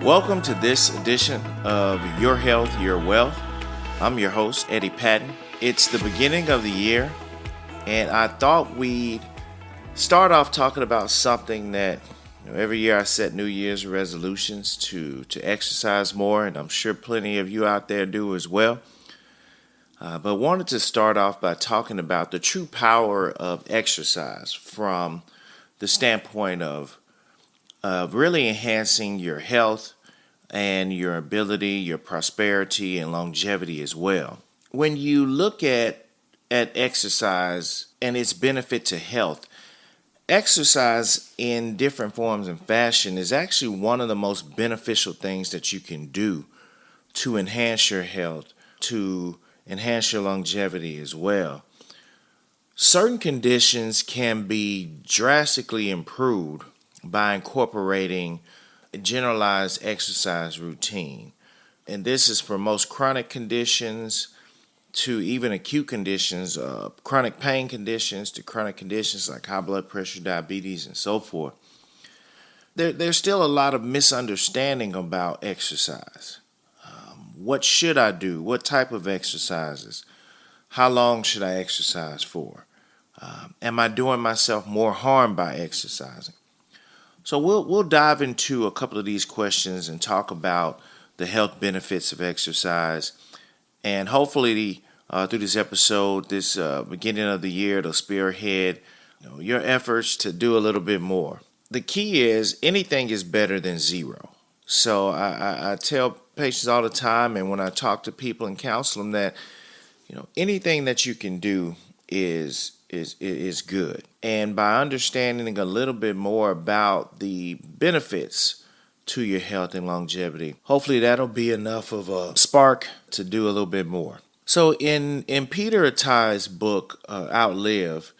Welcome to this edition of Your Health, Your Wealth. I'm your host, Eddie Patton. It's the beginning of the year, and I thought we'd start off talking about something that every year I set New Year's resolutions to exercise more, and I'm sure plenty of you out there do as well. But wanted to start off by talking about the true power of exercise from the standpoint of really enhancing your health and your ability, your prosperity, and longevity as well. When you look at exercise and its benefit to health, exercise in different forms and fashion is actually one of the most beneficial things that you can do to enhance your health, to enhance your longevity as well. Certain conditions can be drastically improved by incorporating a generalized exercise routine. And this is for most chronic conditions to even acute conditions, chronic pain conditions to chronic conditions like high blood pressure, diabetes, and so forth. There's still a lot of misunderstanding about exercise. What should I do? What type of exercises? How long should I exercise for? Am I doing myself more harm by exercising? So we'll dive into a couple of these questions and talk about the health benefits of exercise. And hopefully through this episode, this beginning of the year, it'll spearhead your efforts to do a little bit more. The key is anything is better than zero. So I tell patients all the time, and when I talk to people and counsel them, that anything that you can do is good. And by understanding a little bit more about the benefits to your health and longevity, hopefully that'll be enough of a spark to do a little bit more. So in Peter Atai's book, Outlive,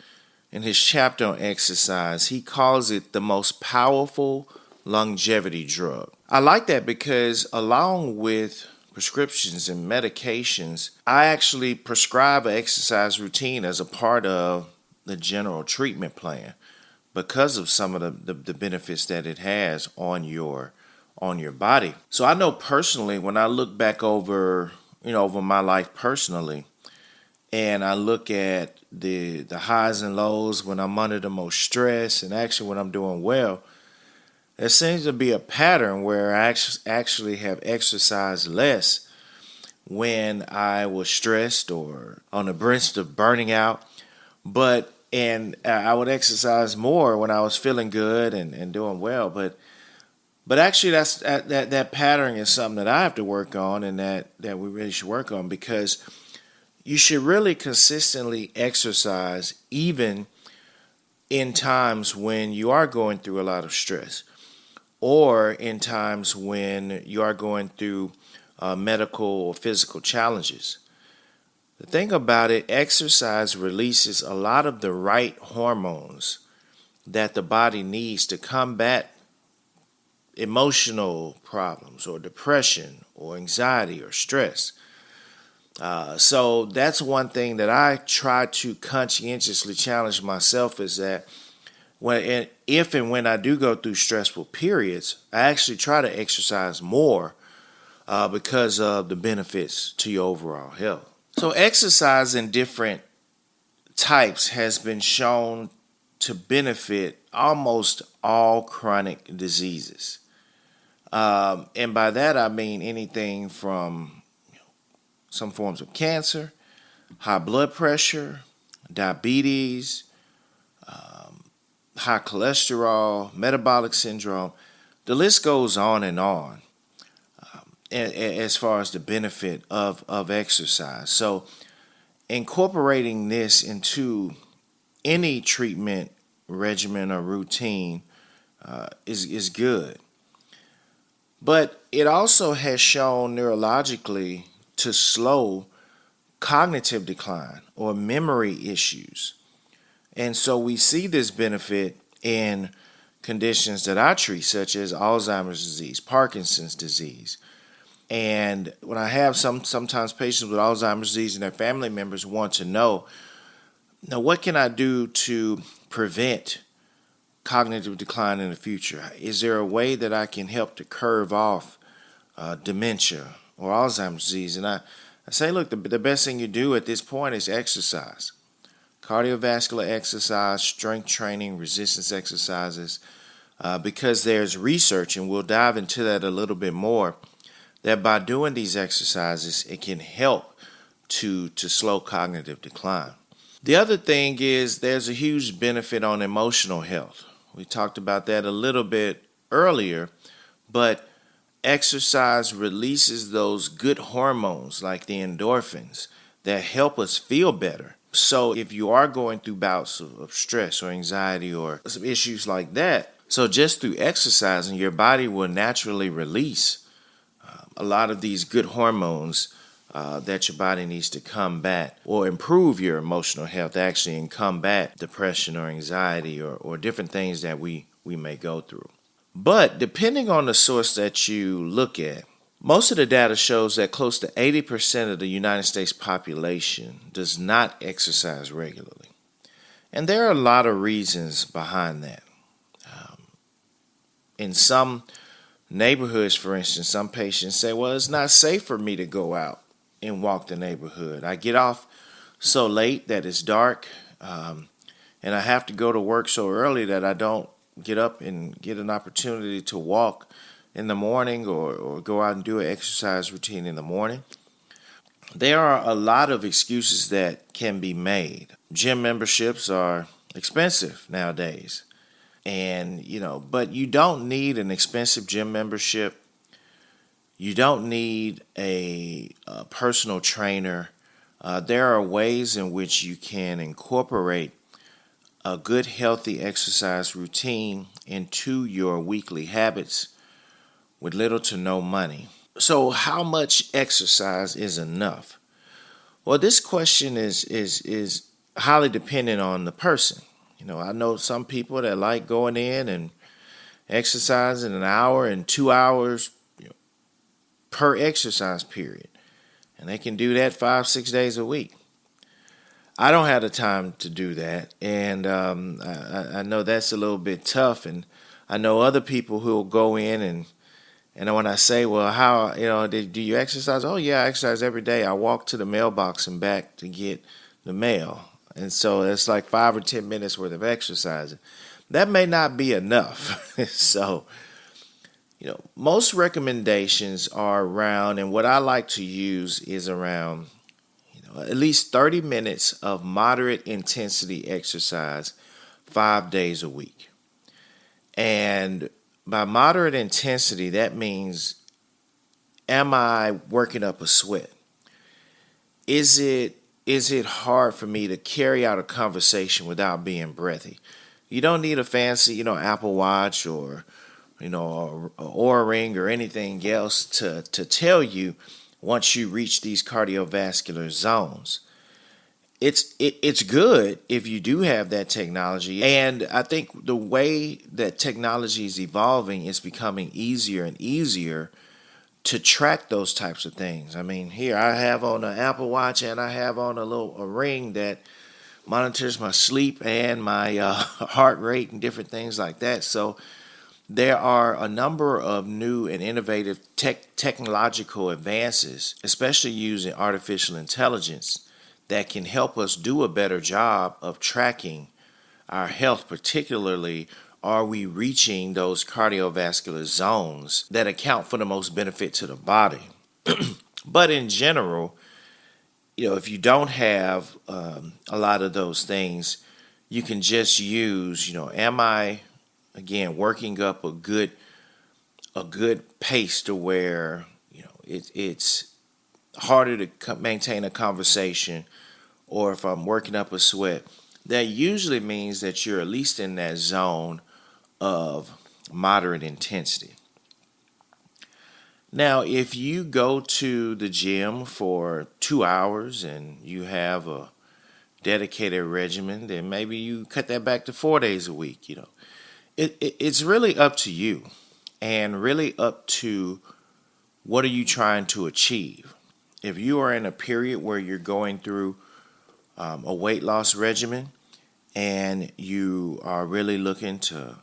in his chapter on exercise, he calls it the most powerful longevity drug. I like that because along with prescriptions and medications, I actually prescribe an exercise routine as a part of the general treatment plan because of some of the benefits that it has on your body. So I know personally, when I look back over my life personally, and I look at the highs and lows when I'm under the most stress and actually when I'm doing well, there seems to be a pattern where I actually have exercised less when I was stressed or on the brink of burning out, and I would exercise more when I was feeling good and doing well. But actually, that pattern is something that I have to work on, and that we really should work on, because you should really consistently exercise even in times when you are going through a lot of stress, or in times when you are going through medical or physical challenges. The thing about it, exercise releases a lot of the right hormones that the body needs to combat emotional problems or depression or anxiety or stress. So that's one thing that I try to conscientiously challenge myself, is that if and when I do go through stressful periods, I actually try to exercise more because of the benefits to your overall health. So exercise in different types has been shown to benefit almost all chronic diseases. And by that I mean anything from some forms of cancer, high blood pressure, diabetes, high cholesterol, metabolic syndrome. The list goes on and on as far as the benefit of exercise. So incorporating this into any treatment regimen or routine is good. But it also has shown neurologically to slow cognitive decline or memory issues. And so we see this benefit in conditions that I treat, such as Alzheimer's disease, Parkinson's disease. And when I have sometimes patients with Alzheimer's disease and their family members want to know, now what can I do to prevent cognitive decline in the future? Is there a way that I can help to curve off dementia or Alzheimer's disease. And I say, look, the best thing you do at this point is exercise. Cardiovascular exercise, strength training, resistance exercises, because there's research, and we'll dive into that a little bit more, that by doing these exercises, it can help to slow cognitive decline. The other thing is there's a huge benefit on emotional health. We talked about that a little bit earlier, but exercise releases those good hormones like the endorphins that help us feel better. So if you are going through bouts of stress or anxiety or some issues like that, so just through exercising, your body will naturally release a lot of these good hormones that your body needs to combat or improve your emotional health, actually, and combat depression or anxiety or different things that we may go through. But depending on the source that you look at, most of the data shows that close to 80% of the United States population does not exercise regularly. And there are a lot of reasons behind that. In some neighborhoods, for instance, some patients say, well, it's not safe for me to go out and walk the neighborhood. I get off so late that it's dark, and I have to go to work so early that I don't get up and get an opportunity to walk in the morning or go out and do an exercise routine in the morning. There are a lot of excuses that can be made. Gym memberships are expensive nowadays. And, but you don't need an expensive gym membership. You don't need a personal trainer. There are ways in which you can incorporate a good, healthy exercise routine into your weekly habits with little to no money. So how much exercise is enough? Well, this question is highly dependent on the person. I know some people that like going in and exercising an hour and 2 hours per exercise period. And they can do that 5-6 days a week. I don't have the time to do that. And I know that's a little bit tough. And I know other people who will go in and when I say, well, how, do you exercise? Oh, yeah, I exercise every day. I walk to the mailbox and back to get the mail. And so it's like 5 or 10 minutes worth of exercising. That may not be enough. So, most recommendations are around, and what I like to use is around, at least 30 minutes of moderate intensity exercise 5 days a week. And by moderate intensity, that means, am I working up a sweat? Is it hard for me to carry out a conversation without being breathy? You don't need a fancy, Apple Watch or, a Oura Ring or anything else to tell you once you reach these cardiovascular zones. It's good if you do have that technology. And I think the way that technology is evolving is becoming easier and easier to track those types of things. I mean, here I have on an Apple Watch and I have on a ring that monitors my sleep and my heart rate and different things like that. So there are a number of new and innovative technological advances, especially using artificial intelligence, that can help us do a better job of tracking our health, particularly are we reaching those cardiovascular zones that account for the most benefit to the body. But in general, if you don't have a lot of those things, you can just use, am I, again, working up a good pace to where, it's harder to maintain a conversation, or if I'm working up a sweat, that usually means that you're at least in that zone of moderate intensity. Now, if you go to the gym for 2 hours and you have a dedicated regimen, then maybe you cut that back to 4 days a week. It's really up to you, and really up to what are you trying to achieve. If you are in a period where you're going through a weight loss regimen and you are really looking to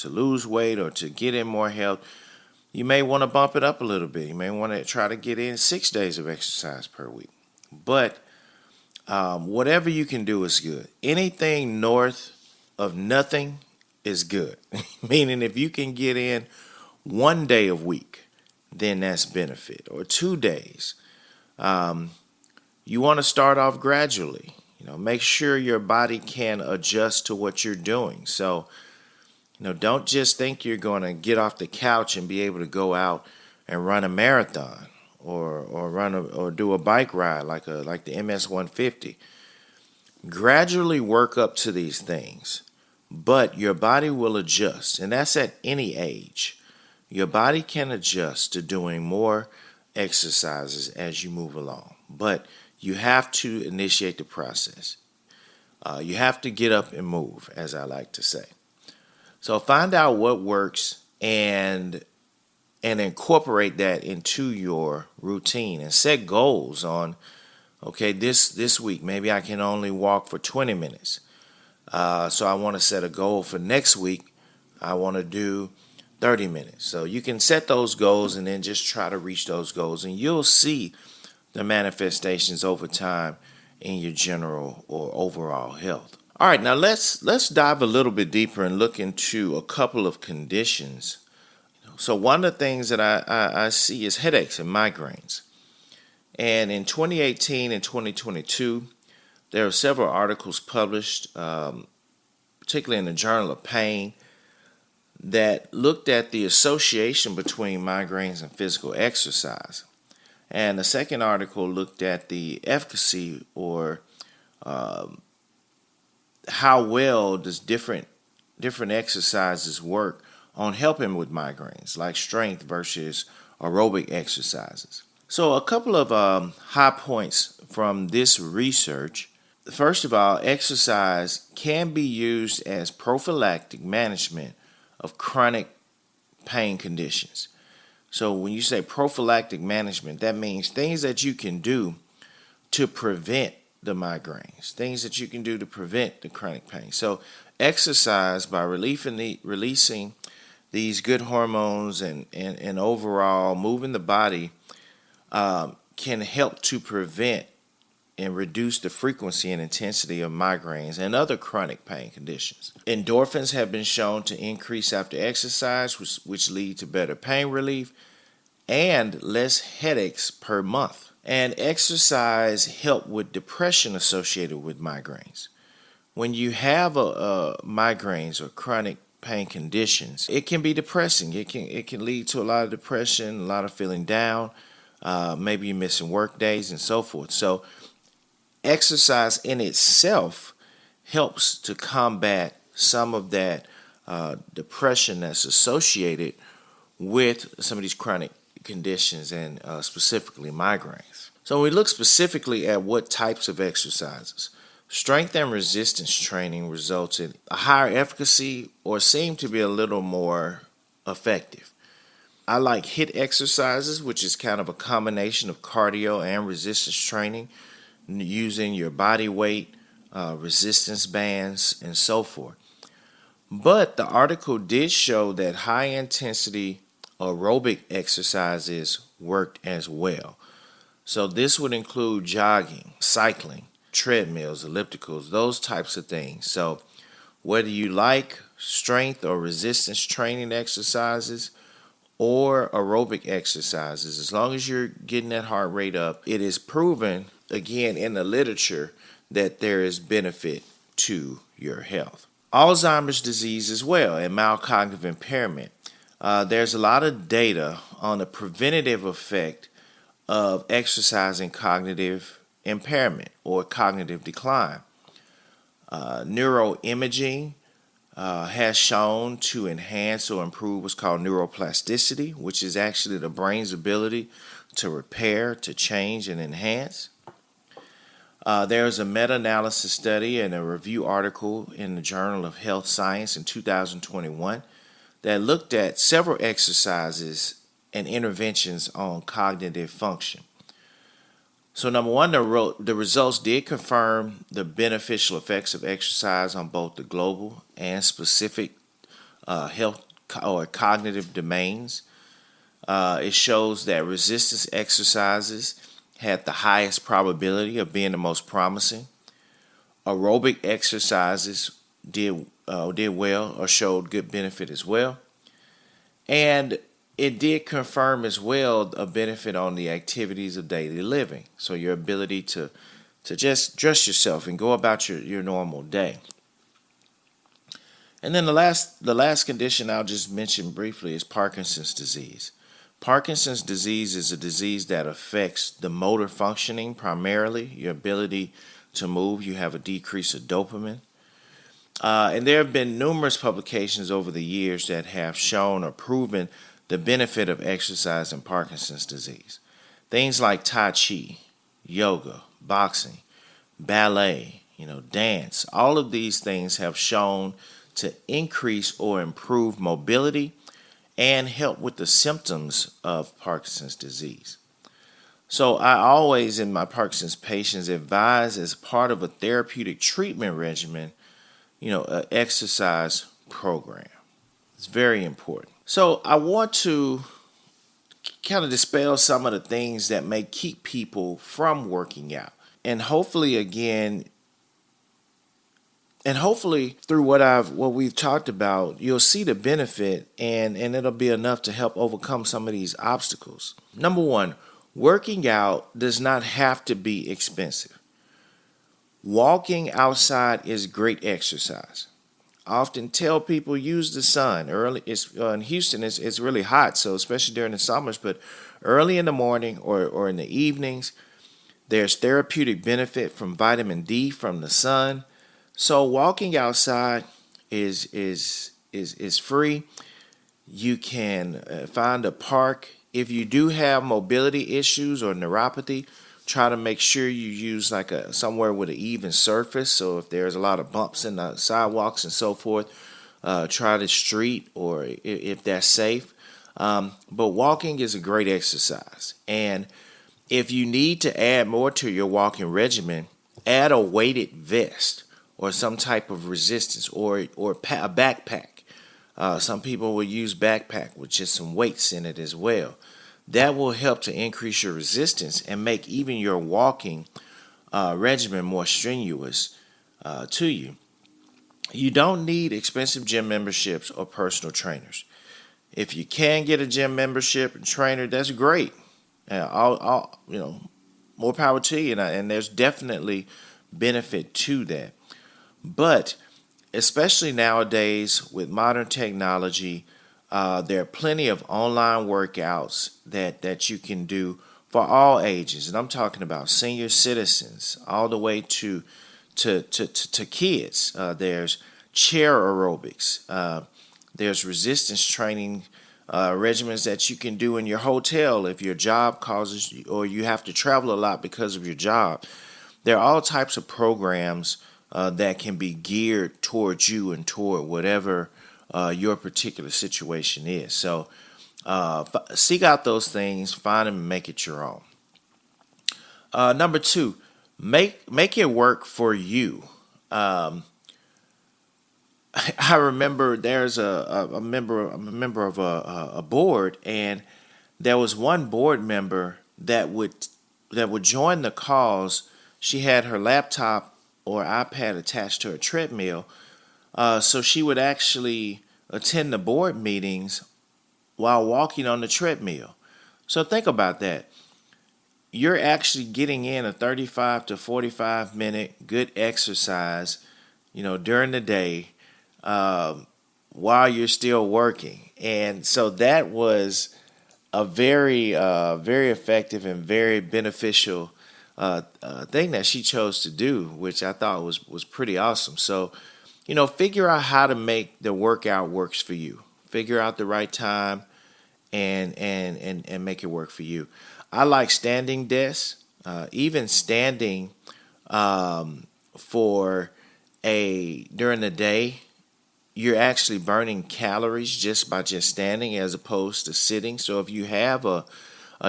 lose weight or to get in more health, you may want to bump it up a little bit. You may want to try to get in 6 days of exercise per week. But whatever you can do is good. Anything north of nothing is good. Meaning if you can get in 1 day a week, then that's benefit. Or 2 days. You want to start off gradually. Make sure your body can adjust to what you're doing. So, don't just think you're going to get off the couch and be able to go out and run a marathon or do a bike ride like the MS 150. Gradually work up to these things, but your body will adjust, and that's at any age. Your body can adjust to doing more exercises as you move along, but you have to initiate the process. You have to get up and move, as I like to say. So find out what works and incorporate that into your routine and set goals on, okay, this week, maybe I can only walk for 20 minutes. So I want to set a goal for next week. I want to do 30 minutes. So you can set those goals and then just try to reach those goals, and you'll see the manifestations over time in your general or overall health. All right, now let's dive a little bit deeper and look into a couple of conditions. So one of the things that I see is headaches and migraines. And in 2018 and 2022, there are several articles published, particularly in the Journal of Pain, that looked at the association between migraines and physical exercise. And the second article looked at the efficacy or how well does different exercises work on helping with migraines, like strength versus aerobic exercises. So a couple of high points from this research. First of all, exercise can be used as prophylactic management of chronic pain conditions. So when you say prophylactic management, that means things that you can do to prevent the migraines, things that you can do to prevent the chronic pain. So exercise, by releasing these good hormones and overall moving the body, can help to prevent and reduce the frequency and intensity of migraines and other chronic pain conditions. Endorphins have been shown to increase after exercise, which lead to better pain relief and less headaches per month. And exercise help with depression associated with migraines. When you have migraines or chronic pain conditions, it can be depressing. It can lead to a lot of depression, a lot of feeling down. Maybe you're missing work days and so forth. So exercise in itself helps to combat some of that depression that's associated with some of these chronic conditions and specifically migraines. So we look specifically at what types of exercises. Strength and resistance training results in a higher efficacy or seem to be a little more effective. I like HIIT exercises, which is kind of a combination of cardio and resistance training, using your body weight, resistance bands, and so forth. But the article did show that high-intensity aerobic exercises worked as well. So this would include jogging, cycling, treadmills, ellipticals, those types of things. So whether you like strength or resistance training exercises or aerobic exercises, as long as you're getting that heart rate up, it is proven, again, in the literature that there is benefit to your health. Alzheimer's disease as well and mild cognitive impairment. There's a lot of data on the preventative effect of exercising cognitive impairment or cognitive decline. Neuroimaging has shown to enhance or improve what's called neuroplasticity, which is actually the brain's ability to repair, to change, and enhance. There's a meta-analysis study and a review article in the Journal of Health Science in 2021 that looked at several exercises and interventions on cognitive function. So number one, the results did confirm the beneficial effects of exercise on both the global and specific health or cognitive domains. It shows that resistance exercises had the highest probability of being the most promising. Aerobic exercises did well or showed good benefit as well. And it did confirm as well a benefit on the activities of daily living. So your ability to just dress yourself and go about your normal day. And then the last condition I'll just mention briefly is Parkinson's disease. Parkinson's disease is a disease that affects the motor functioning primarily, your ability to move. You have a decrease of dopamine. And there have been numerous publications over the years that have shown or proven the benefit of exercise in Parkinson's disease. Things like Tai Chi, yoga, boxing, ballet, dance, all of these things have shown to increase or improve mobility and help with the symptoms of Parkinson's disease. So I always, in my Parkinson's patients, advise as part of a therapeutic treatment regimen, an exercise program. It's very important. So I want to kind of dispel some of the things that may keep people from working out. And hopefully through what we've talked about, you'll see the benefit and it'll be enough to help overcome some of these obstacles. Number one, working out does not have to be expensive. Walking outside is great exercise. I often tell people use the sun early. In Houston, it's really hot, so especially during the summers, but early in the morning or in the evenings, there's therapeutic benefit from vitamin D from the sun. So walking outside is free. You can find a park. If you do have mobility issues or neuropathy, try to make sure you use somewhere with an even surface. So if there's a lot of bumps in the sidewalks and so forth, try the street or if that's safe. But walking is a great exercise. And if you need to add more to your walking regimen, add a weighted vest or some type of resistance or a backpack. Some people will use backpack with just some weights in it as well. That will help to increase your resistance and make even your walking regimen more strenuous to you. You don't need expensive gym memberships or personal trainers. If you can get a gym membership and trainer, that's great. More power to you, and there's definitely benefit to that. But especially nowadays with modern technology, there are plenty of online workouts that you can do for all ages, and I'm talking about senior citizens all the way to kids. There's chair aerobics. There's resistance training regimens that you can do in your hotel if your job causes you, or you have to travel a lot because of your job. There are all types of programs that can be geared towards you and toward whatever your particular situation is. So seek out those things, find them, and make it your own. Number two, make it work for you. I remember there's a member of a board, and there was one board member that would join the calls. She had her laptop or iPad attached to her treadmill, so she would actually attend the board meetings while walking on the treadmill. So think about that. You're actually getting in a 35 to 45 minute good exercise, during the day while you're still working. And so that was a very, very effective and very beneficial thing that she chose to do, which I thought was pretty awesome. So, figure out how to make the workout works for you. Figure out the right time and make it work for you. I like standing desks, even standing during the day. You're actually burning calories just by standing as opposed to sitting. So if you have a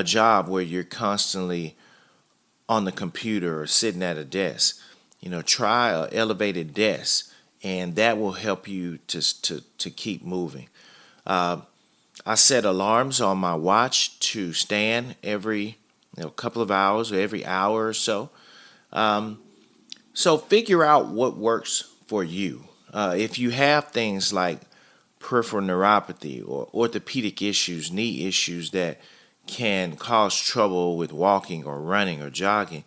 job where you're constantly on the computer or sitting at a desk, try an elevated desk, and that will help you to keep moving. I set alarms on my watch to stand every couple of hours or every hour or so. So figure out what works for you. If you have things like peripheral neuropathy or orthopedic issues, knee issues that can cause trouble with walking or running or jogging,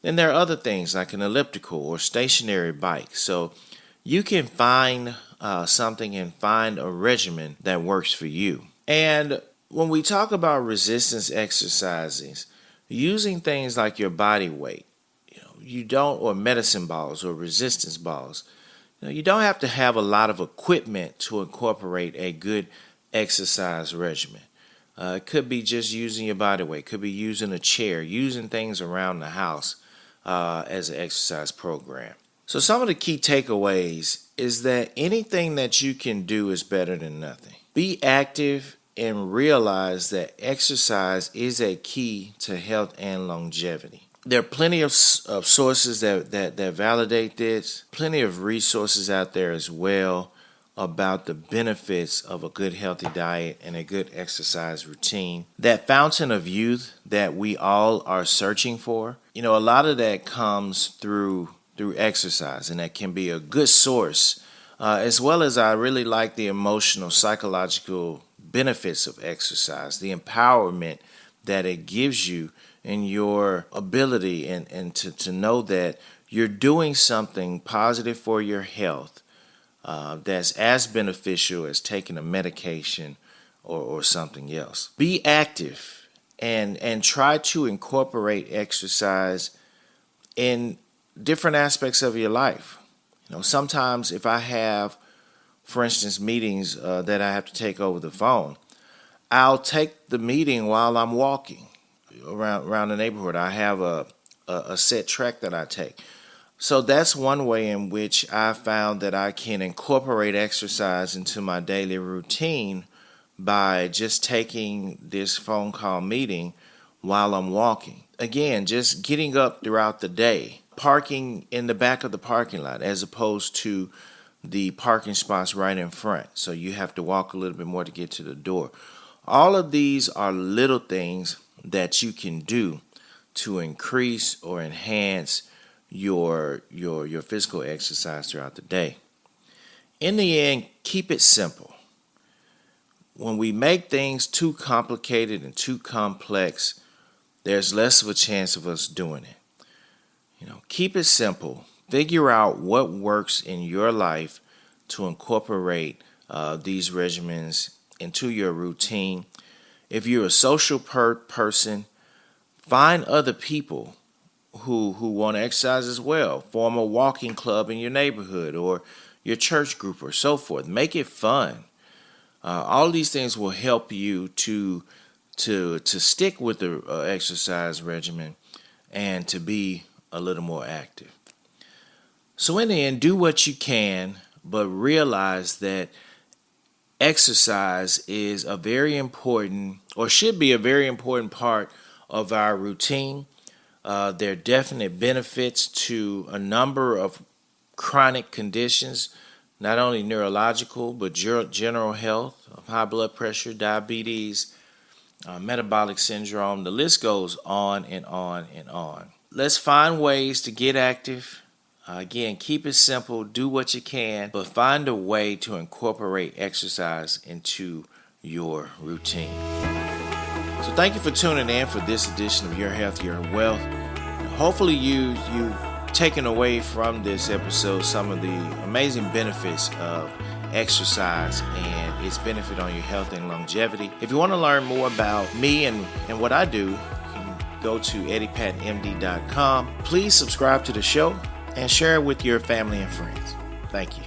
then there are other things like an elliptical or stationary bike. So you can find something and find a regimen that works for you. And when we talk about resistance exercises, using things like your body weight, you don't, or medicine balls or resistance balls, you don't have to have a lot of equipment to incorporate a good exercise regimen. It could be just using your body weight, could be using a chair, using things around the house as an exercise program. So some of the key takeaways is that anything that you can do is better than nothing. Be active and realize that exercise is a key to health and longevity. There are plenty of sources that validate this, plenty of resources out there as well about the benefits of a good healthy diet and a good exercise routine. That fountain of youth that we all are searching for, a lot of that comes through exercise, and that can be a good source, as well as I really like the emotional, psychological benefits of exercise, the empowerment that it gives you in your ability and to know that you're doing something positive for your health that's as beneficial as taking a medication or something else. Be active and try to incorporate exercise in different aspects of your life. Sometimes if I have, for instance, meetings that I have to take over the phone, I'll take the meeting while I'm walking around the neighborhood. I have a set track that I take. So that's one way in which I found that I can incorporate exercise into my daily routine by just taking this phone call meeting while I'm walking. Again, just getting up throughout the day, parking in the back of the parking lot as opposed to the parking spots right in front. So you have to walk a little bit more to get to the door. All of these are little things that you can do to increase or enhance your physical exercise throughout the day. In the end, keep it simple. When we make things too complicated and too complex, there's less of a chance of us doing it. Keep it simple. Figure out what works in your life to incorporate these regimens into your routine. If you're a social person, find other people who want to exercise as well. Form a walking club in your neighborhood or your church group or so forth. Make it fun. All these things will help you to stick with the exercise regimen and to be a little more active. So in the end, do what you can, but realize that exercise is a very important, or should be a very important part of our routine. There are definite benefits to a number of chronic conditions, not only neurological, but general health, high blood pressure, diabetes, metabolic syndrome. The list goes on and on and on. Let's find ways to get active. Again, keep it simple, do what you can, but find a way to incorporate exercise into your routine. So thank you for tuning in for this edition of Your Health, Your Wealth. Hopefully you've taken away from this episode some of the amazing benefits of exercise and its benefit on your health and longevity. If you want to learn more about me and what I do, you can go to eddiepattonmd.com. Please subscribe to the show and share it with your family and friends. Thank you.